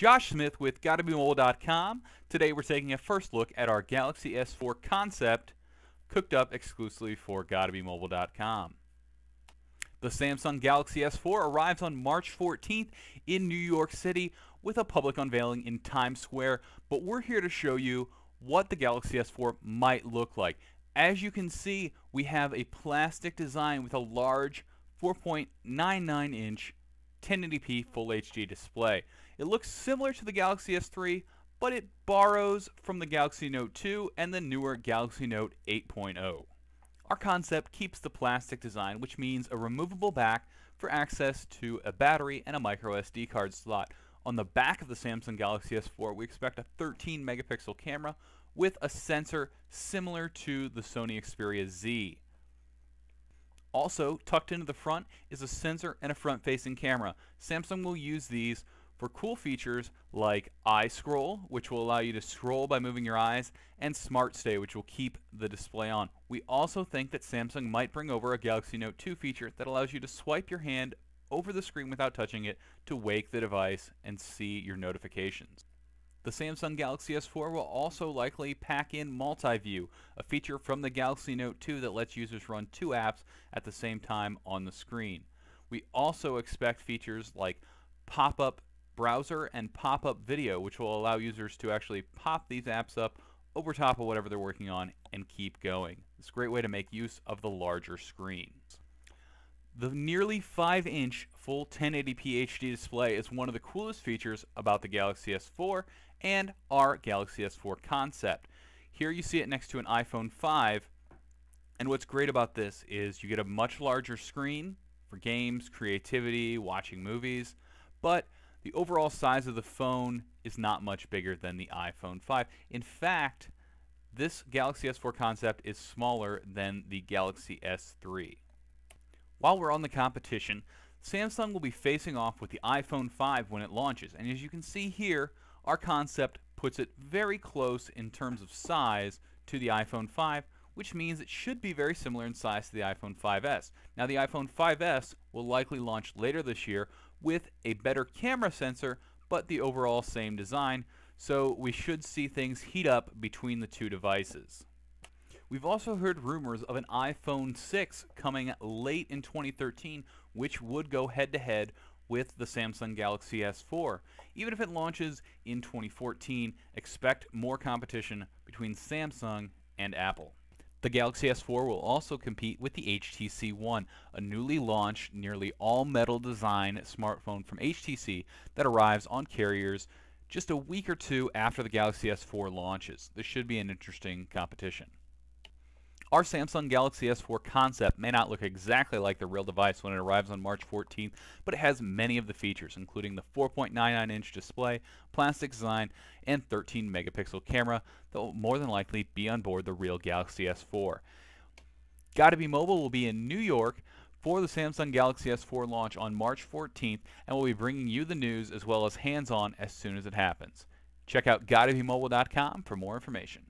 Josh Smith with GottaBeMobile.com. Today we're taking a first look at our Galaxy S4 concept, cooked up exclusively for GottaBeMobile.com. The Samsung Galaxy S4 arrives on March 14th in New York City with a public unveiling in Times Square, but we're here to show you what the Galaxy S4 might look like. As you can see, we have a plastic design with a large 4.99-inch 1080p Full HD display. It looks similar to the Galaxy S3, but it borrows from the Galaxy Note 2 and the newer Galaxy Note 8.0. Our concept keeps the plastic design, which means a removable back for access to a battery and a micro SD card slot. On the back of the Samsung Galaxy S4, we expect a 13 megapixel camera with a sensor similar to the Sony Xperia Z. Also, tucked into the front is a sensor and a front-facing camera. Samsung will use these for cool features like Eye Scroll, which will allow you to scroll by moving your eyes, and Smart Stay, which will keep the display on. We also think that Samsung might bring over a Galaxy Note 2 feature that allows you to swipe your hand over the screen without touching it to wake the device and see your notifications. The Samsung Galaxy S4 will also likely pack in Multi-View, a feature from the Galaxy Note 2 that lets users run two apps at the same time on the screen. We also expect features like pop-up browser and pop-up video, which will allow users to actually pop these apps up over top of whatever they're working on and keep going. It's a great way to make use of the larger screens. The nearly 5-inch full 1080p HD display is one of the coolest features about the Galaxy S4 and our Galaxy S4 concept. Here you see it next to an iPhone 5, and what's great about this is you get a much larger screen for games, creativity, watching movies, but the overall size of the phone is not much bigger than the iPhone 5. In fact, this Galaxy S4 concept is smaller than the Galaxy S3. While we're on the competition, Samsung will be facing off with the iPhone 5 when it launches, and as you can see here, our concept puts it very close in terms of size to the iPhone 5, which means it should be very similar in size to the iPhone 5S. Now, the iPhone 5S will likely launch later this year with a better camera sensor, but the overall same design, so we should see things heat up between the two devices. We've also heard rumors of an iPhone 6 coming late in 2013, which would go head-to-head with the Samsung Galaxy S4. Even if it launches in 2014, expect more competition between Samsung and Apple. The Galaxy S4 will also compete with the HTC One, a newly launched, nearly all-metal design smartphone from HTC that arrives on carriers just a week or two after the Galaxy S4 launches. This should be an interesting competition. Our Samsung Galaxy S4 concept may not look exactly like the real device when it arrives on March 14th, but it has many of the features, including the 4.99-inch display, plastic design, and 13 megapixel camera that will more than likely be on board the real Galaxy S4. Gotta Be Mobile will be in New York for the Samsung Galaxy S4 launch on March 14th, and we'll be bringing you the news as well as hands-on as soon as it happens. Check out GottaBeMobile.com for more information.